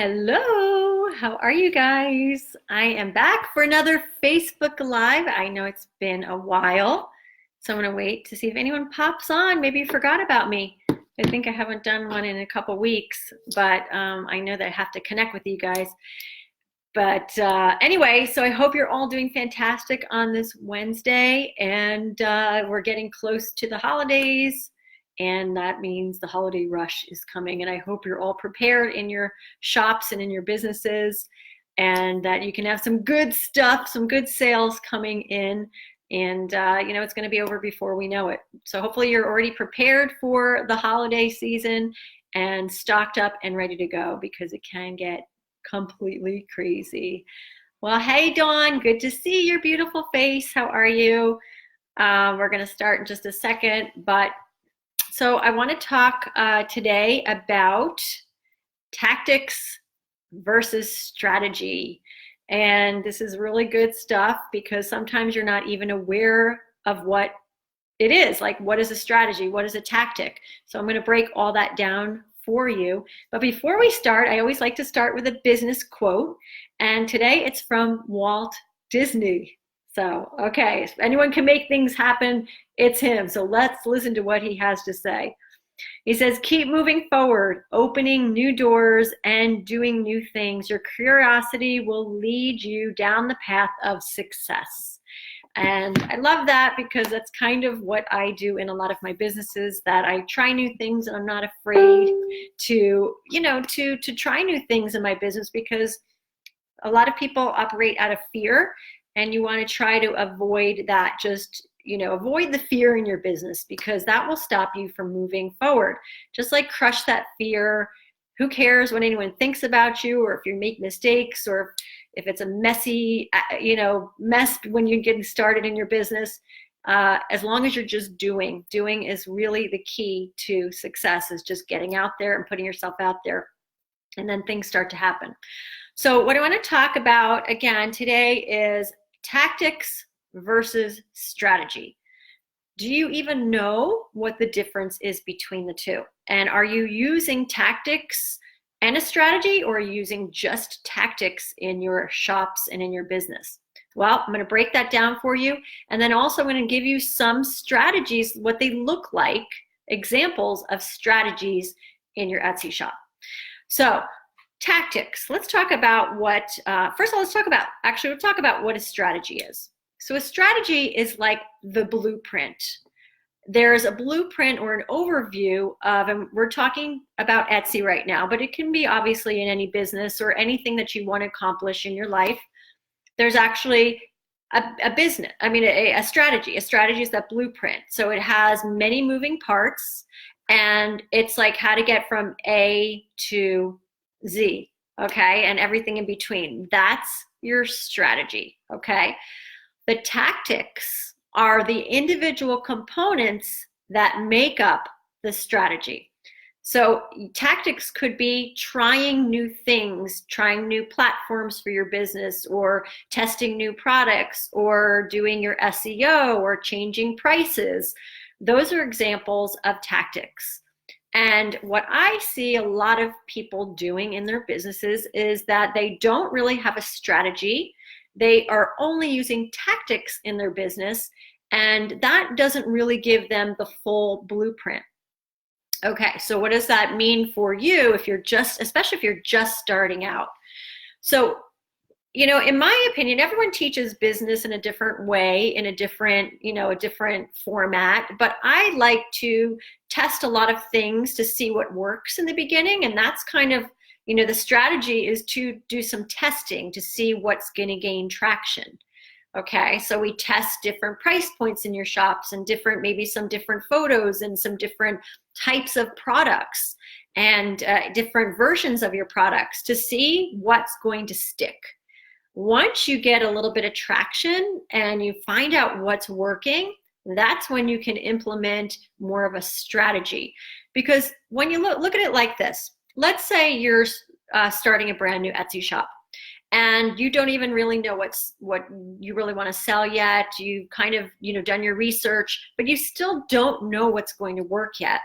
Hello, how are you guys? I am back for another Facebook Live. I know it's been a while, so I'm going to wait to see if anyone pops on. Maybe you forgot about me. I think I haven't done one in a couple weeks, but I know that I have to connect with you guys. But anyway, so I hope you're all doing fantastic on this Wednesday, and we're getting close to the holidays. And that means the holiday rush is coming. And I hope you're all prepared in your shops and in your businesses, and that you can have some good stuff, some good sales coming in. And, it's going to be over before we know it. So hopefully you're already prepared for the holiday season and stocked up and ready to go, because it can get completely crazy. Well, hey, Dawn, good to see your beautiful face. How are you? We're going to start in just a second, but so I want to talk today about tactics versus strategy. And this is really good stuff, because sometimes you're not even aware of what it is. Like, what is a strategy? What is a tactic? So I'm going to break all that down for you. But before we start, I always like to start with a business quote. And today it's from Walt Disney. So, okay, if anyone can make things happen, it's him. So let's listen to what he has to say. He says, keep moving forward, opening new doors and doing new things. Your curiosity will lead you down the path of success. And I love that, because that's kind of what I do in a lot of my businesses, that I try new things and I'm not afraid to try new things in my business, because a lot of people operate out of fear, and you want to try to avoid that. Just avoid the fear in your business, because that will stop you from moving forward. Just like crush that fear. Who cares what anyone thinks about you, or if you make mistakes, or if it's a messy, mess when you're getting started in your business. As long as you're just doing is really the key to success, is just getting out there and putting yourself out there, and then things start to happen. So what I want to talk about again today is tactics versus strategy. Do you even know what the difference is between the two? And are you using tactics and a strategy, or are you using just tactics in your shops and in your business? Well, I'm going to break that down for you. And then also I'm going to give you some strategies, what they look like, examples of strategies in your Etsy shop. So tactics. Let's talk about what, first of all, we'll talk about what a strategy is. So a strategy is like the blueprint. There's a blueprint or an overview of, and we're talking about Etsy right now, but it can be obviously in any business or anything that you want to accomplish in your life. There's actually a strategy. A strategy is that blueprint. So it has many moving parts, and it's like how to get from A to Z, okay, and everything in between. That's your strategy, okay? The tactics are the individual components that make up the strategy. So tactics could be trying new things, trying new platforms for your business, or testing new products, or doing your SEO, or changing prices. Those are examples of tactics. And what I see a lot of people doing in their businesses is that they don't really have a strategy. They are only using tactics in their business, and that doesn't really give them the full blueprint. Okay, so what does that mean for you especially if you're just starting out? So, in my opinion, everyone teaches business in a different way, in a different format, but I like to test a lot of things to see what works in the beginning. And that's kind of, the strategy is to do some testing to see what's going to gain traction. Okay, so we test different price points in your shops, and maybe some different photos, and some different types of products, and different versions of your products, to see what's going to stick. Once you get a little bit of traction and you find out what's working, that's when you can implement more of a strategy. Because when you look at it like this, let's say you're starting a brand new Etsy shop, and you don't even really know what you really want to sell yet. You've kind of done your research, but you still don't know what's going to work yet.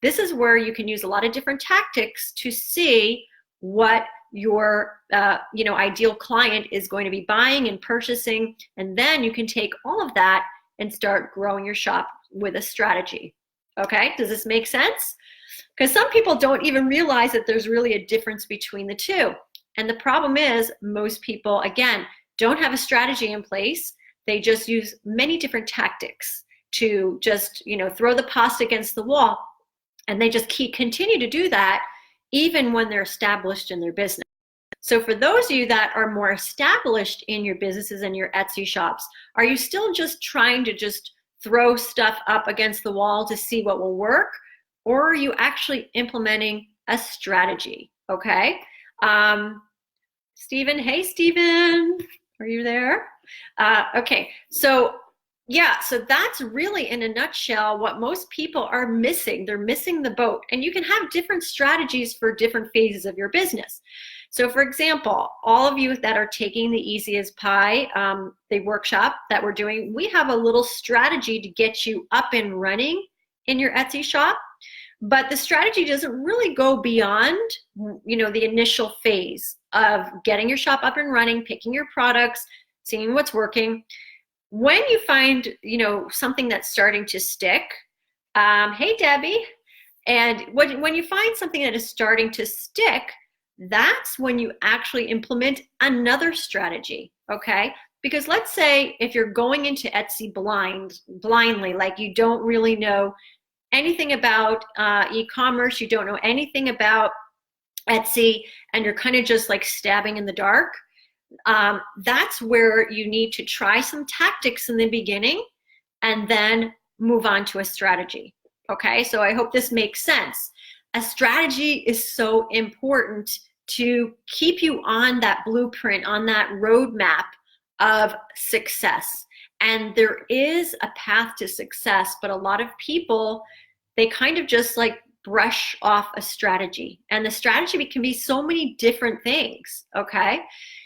This is where you can use a lot of different tactics to see what your ideal client is going to be buying and purchasing, and then you can take all of that and start growing your shop with a strategy. Okay, does this make sense? Because some people don't even realize that there's really a difference between the two. And the problem is most people, again, don't have a strategy in place. They just use many different tactics to just, throw the pasta against the wall. And they just continue to do that even when they're established in their business. So for those of you that are more established in your businesses and your Etsy shops, are you still just trying to just throw stuff up against the wall to see what will work? Or are you actually implementing a strategy? Okay. Stephen, hey, Stephen, are you there? Okay, so yeah, so that's really in a nutshell what most people are missing. They're missing the boat, and you can have different strategies for different phases of your business. So for example, all of you that are taking the Easy as Pie, the workshop that we're doing, we have a little strategy to get you up and running in your Etsy shop. But the strategy doesn't really go beyond, the initial phase of getting your shop up and running, picking your products, seeing what's working. When you find, something that's starting to stick, hey, Debbie, and when you find something that is starting to stick, that's when you actually implement another strategy, okay? Because let's say if you're going into Etsy blindly, like you don't really know anything about e-commerce, you don't know anything about Etsy, and you're kind of just like stabbing in the dark, that's where you need to try some tactics in the beginning and then move on to a strategy. Okay, so I hope this makes sense. A strategy is so important to keep you on that blueprint, on that roadmap of success. And there is a path to success, but a lot of people, they kind of just like brush off a strategy. And the strategy can be so many different things, okay?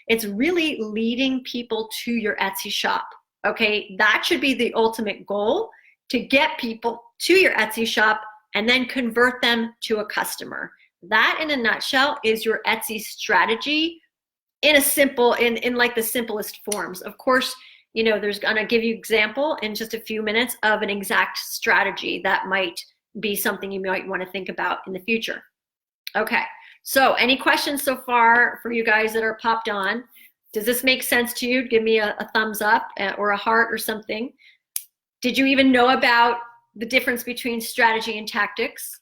It's really leading people to your Etsy shop, okay? That should be the ultimate goal, to get people to your Etsy shop and then convert them to a customer. That, in a nutshell, is your Etsy strategy in like the simplest forms. Of course, there's gonna give you example in just a few minutes of an exact strategy that might be something you might want to think about in the future. Okay, so any questions so far for you guys that are popped on? Does this make sense to you? Give me a thumbs up or a heart or something. Did you even know about the difference between strategy and tactics?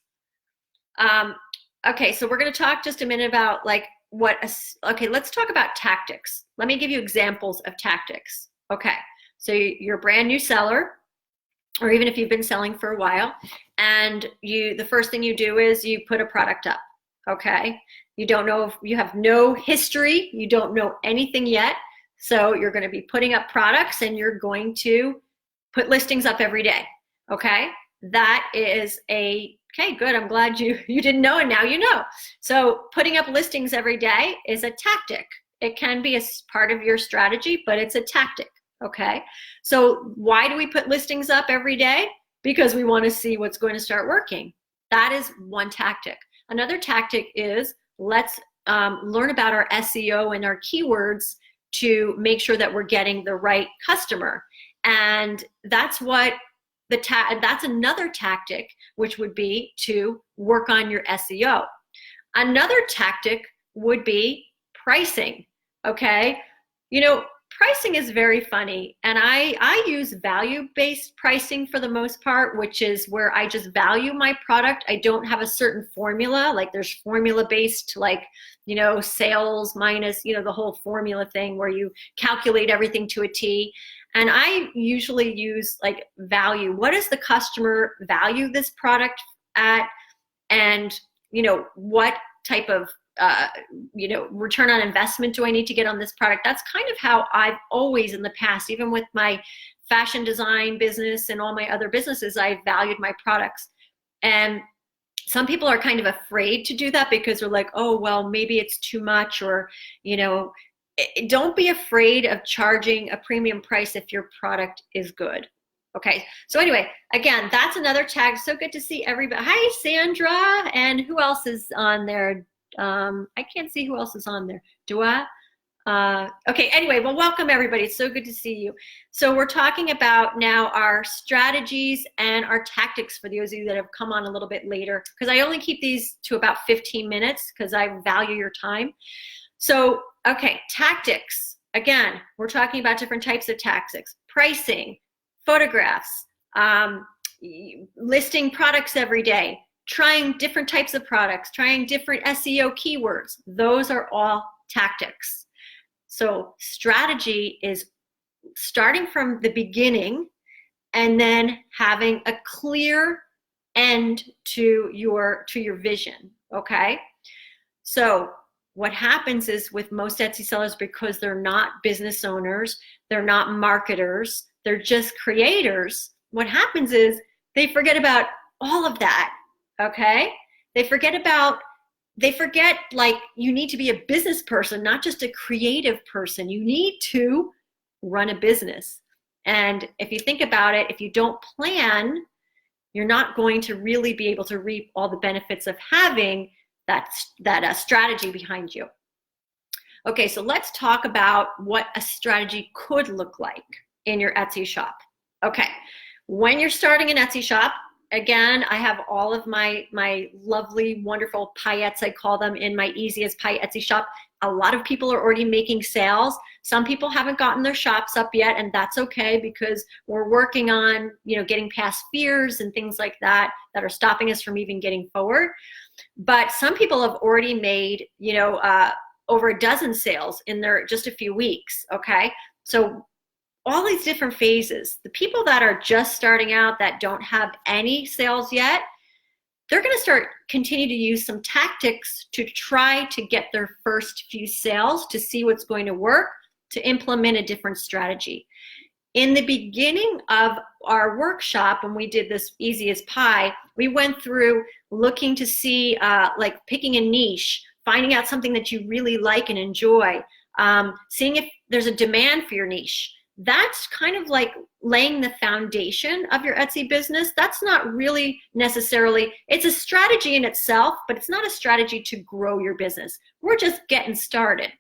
Okay, so we're going to talk just a minute about okay, let's talk about tactics. Let me give you examples of tactics. Okay, so you're a brand new seller, or even if you've been selling for a while, and the first thing you do is you put a product up, okay? You don't know, if you have no history, you don't know anything yet, so you're going to be putting up products and you're going to put listings up every day, okay? That is okay, good, I'm glad you didn't know and now you know. So putting up listings every day is a tactic. It can be a part of your strategy, but it's a tactic, okay? So why do we put listings up every day? Because we want to see what's going to start working. That is one tactic. Another tactic is let's learn about our SEO and our keywords to make sure that we're getting the right customer. And that's what that's another tactic, which would be to work on your SEO. Another tactic would be pricing, okay? Pricing is very funny, and I use value-based pricing for the most part, which is where I just value my product. I don't have a certain formula, like there's formula-based, like, sales minus, the whole formula thing where you calculate everything to a T. And I usually use like value. What does the customer value this product at? And, what type of return on investment do I need to get on this product? That's kind of how I've always in the past, even with my fashion design business and all my other businesses, I valued my products. And some people are kind of afraid to do that because they're like, oh, well, maybe it's too much, or, don't be afraid of charging a premium price if your product is good. Okay, so anyway, again, that's another tag. So good to see everybody. Hi, Sandra, and who else is on there? I can't see who else is on there. Do I? Okay, anyway, well, welcome everybody. It's so good to see you. So we're talking about now our strategies and our tactics for those of you that have come on a little bit later, because I only keep these to about 15 minutes because I value your time. So, okay, tactics. Again, we're talking about different types of tactics: pricing, photographs, listing products every day, trying different types of products, trying different SEO keywords. Those are all tactics. So strategy is starting from the beginning and then having a clear end to your vision, okay? So what happens is with most Etsy sellers, because they're not business owners, they're not marketers, they're just creators, what happens is they forget about all of that, okay? They forget like you need to be a business person, not just a creative person. You need to run a business. And if you think about it, if you don't plan, you're not going to really be able to reap all the benefits of having that strategy behind you. Okay, so let's talk about what a strategy could look like in your Etsy shop. Okay, when you're starting an Etsy shop, again, I have all of my lovely, wonderful paillettes, I call them, in my Easy as Pie Etsy shop. A lot of people are already making sales. Some people haven't gotten their shops up yet, and that's okay because we're working on, getting past fears and things like that are stopping us from even getting forward. But some people have already made, over a dozen sales in their just a few weeks, okay? So all these different phases. The people that are just starting out that don't have any sales yet, they're going to continue to use some tactics to try to get their first few sales, to see what's going to work, to implement a different strategy. In the beginning of our workshop, when we did this Easy as Pie, we went through looking to see, like picking a niche, finding out something that you really like and enjoy, seeing if there's a demand for your niche. That's kind of like laying the foundation of your Etsy business. That's not really necessarily, it's a strategy in itself, but it's not a strategy to grow your business. We're just getting started.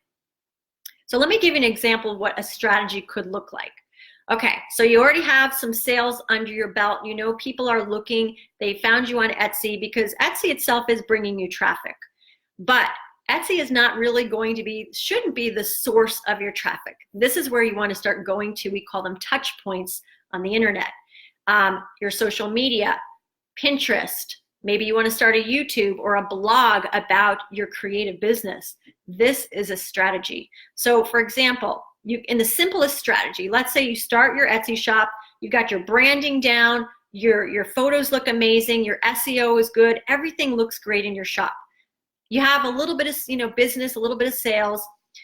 So let me give you an example of what a strategy could look like. Okay, so you already have some sales under your belt. People are looking, they found you on Etsy because Etsy itself is bringing you traffic. But Etsy is not really shouldn't be the source of your traffic. This is where you want to start going to. We call them touch points on the internet. Your social media, Pinterest. Maybe you want to start a YouTube or a blog about your creative business. This is a strategy. So for example, in the simplest strategy, let's say you start your Etsy shop, you've got your branding down, your photos look amazing, your SEO is good, everything looks great in your shop. You have a little bit of business, a little bit of sales.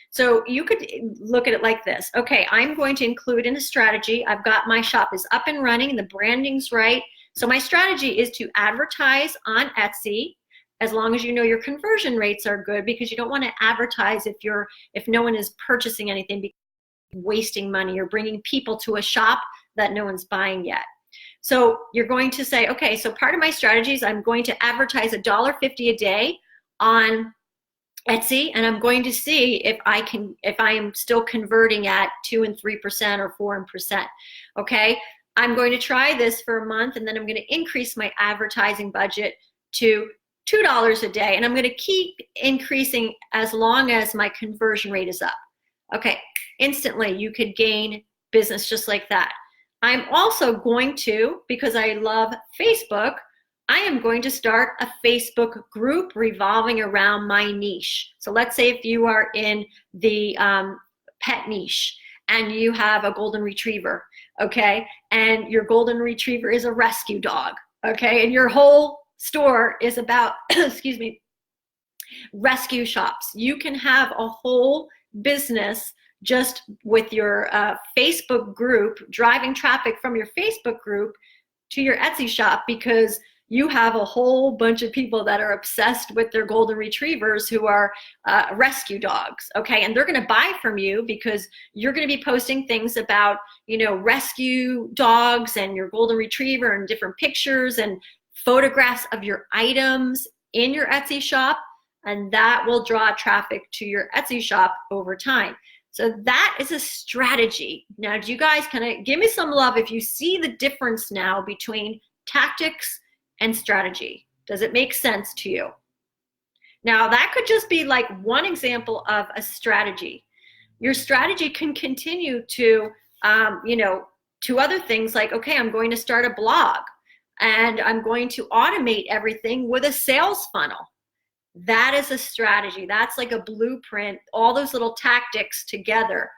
So you could look at it like this. Okay, I'm going to include in a strategy, I've got my shop is up and running, the branding's right. So my strategy is to advertise on Etsy, as long as you know your conversion rates are good, because you don't want to advertise if no one is purchasing anything, because you're wasting money. You're bringing people to a shop that no one's buying yet. So you're going to say, okay, so part of my strategy is I'm going to advertise $1.50 a day on Etsy, and I'm going to see if I'm still converting at 2% and 3% or 4%. Okay, I'm going to try this for a month, and then I'm going to increase my advertising budget to $2 a day, and I'm going to keep increasing as long as my conversion rate is up. Okay, instantly you could gain business just like that. I'm also going to, because I love Facebook, I am going to start a Facebook group revolving around my niche. So let's say if you are in the pet niche and you have a golden retriever, okay, and your golden retriever is a rescue dog, okay, and your whole store is about, excuse me, rescue shops. You can have a whole business just with your Facebook group, driving traffic from your Facebook group to your Etsy shop, because you have a whole bunch of people that are obsessed with their golden retrievers who are rescue dogs, okay? And they're gonna buy from you because you're gonna be posting things about, rescue dogs and your golden retriever and different pictures and photographs of your items in your Etsy shop. and that will draw traffic to your Etsy shop over time. So that is a strategy. Now, do you guys kind of give me some love if you see the difference now between tactics and strategy? Does it make sense to you? Now, that could just be like one example of a strategy. Your strategy can continue to, to other things like, okay, I'm going to start a blog and I'm going to automate everything with a sales funnel. That is a strategy. That's like a blueprint, all those little tactics together,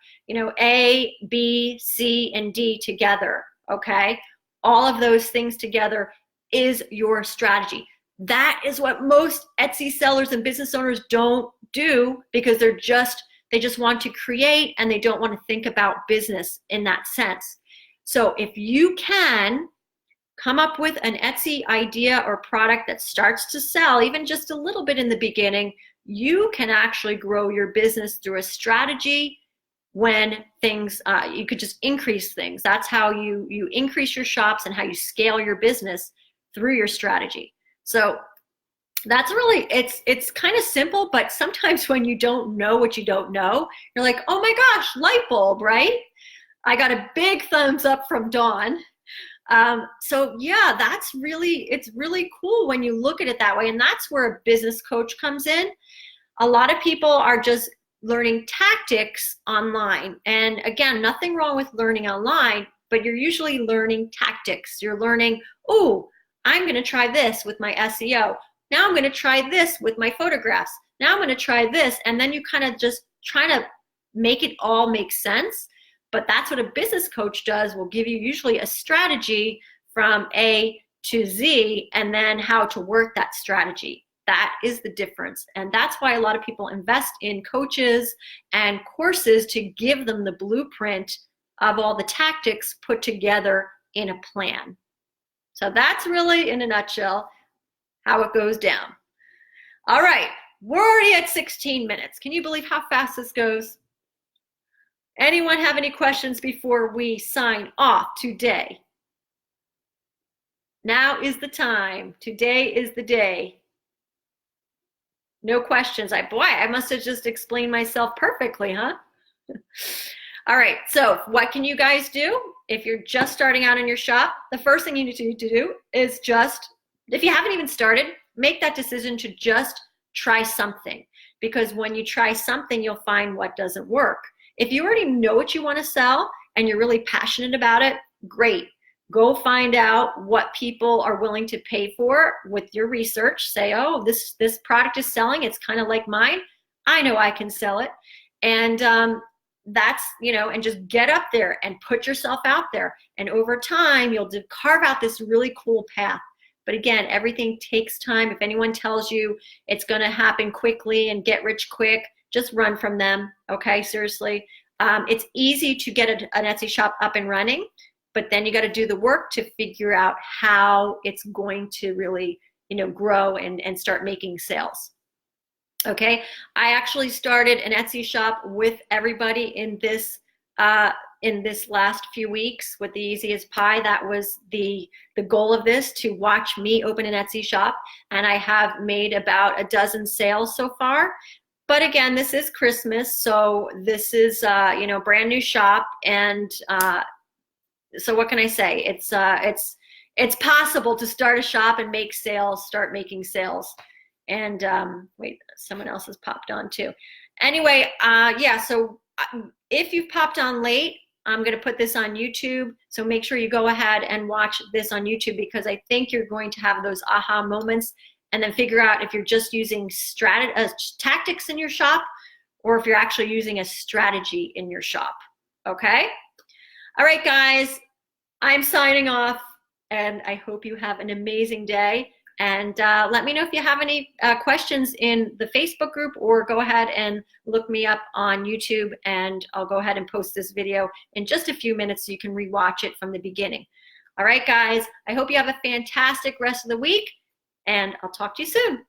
A, B, C, and D together, okay? All of those things together is your strategy. That is what most Etsy sellers and business owners don't do because they just want to create and they don't want to think about business in that sense. So if you can come up with an Etsy idea or product that starts to sell, even just a little bit in the beginning, you can actually grow your business through a strategy when things, you could just increase things. That's how you increase your shops and how you scale your business through your strategy. So that's really, it's kind of simple, but sometimes when you don't know what you don't know, you're like, oh my gosh, light bulb, right? I got a big thumbs up from Dawn. So yeah, it's really cool when you look at it that way. And that's where a business coach comes in. A lot of people are just learning tactics online. And again, nothing wrong with learning online, but you're usually learning tactics. You're learning, oh, I'm going to try this with my SEO. Now I'm going to try this with my photographs. Now I'm going to try this. And then you kind of just try to make it all make sense. But that's what a business coach does, will give you usually a strategy from A to Z and then how to work that strategy. That is the difference. And that's why a lot of people invest in coaches and courses to give them the blueprint of all the tactics put together in a plan. So that's really, in a nutshell, how it goes down. All right, we're already at 16 minutes. Can you believe how fast this goes? Anyone have any questions before we sign off today? Now is the time. Today is the day. No questions. I must have just explained myself perfectly, huh? All right, so what can you guys do? If you're just starting out in your shop, the first thing you need to do is just, if you haven't even started, make that decision to just try something. Because when you try something, you'll find what doesn't work. If you already know what you want to sell and you're really passionate about it, great. Go find out what people are willing to pay for with your research. Say, oh, this product is selling. It's kind of like mine. I know I can sell it. And that's, and just get up there and put yourself out there. And over time, you'll carve out this really cool path. But again, everything takes time. If anyone tells you it's going to happen quickly and get rich quick, just run from them, okay? Seriously. It's easy to get an Etsy shop up and running, but then you got to do the work to figure out how it's going to really, grow and start making sales. Okay, I actually started an Etsy shop with everybody in this last few weeks with the Easy as Pie. That was the goal of this, to watch me open an Etsy shop, and I have made about a dozen sales so far. But again, this is Christmas, so this is brand new shop, and so what can I say? It's possible to start a shop and make sales, start making sales. And wait, someone else has popped on too. Anyway, yeah. So if you've popped on late, I'm going to put this on YouTube. So make sure you go ahead and watch this on YouTube, because I think you're going to have those aha moments. And then figure out if you're just using tactics in your shop, or if you're actually using a strategy in your shop, okay? All right, guys, I'm signing off, and I hope you have an amazing day. And let me know if you have any questions in the Facebook group, or go ahead and look me up on YouTube, and I'll go ahead and post this video in just a few minutes so you can rewatch it from the beginning. All right, guys, I hope you have a fantastic rest of the week, and I'll talk to you soon.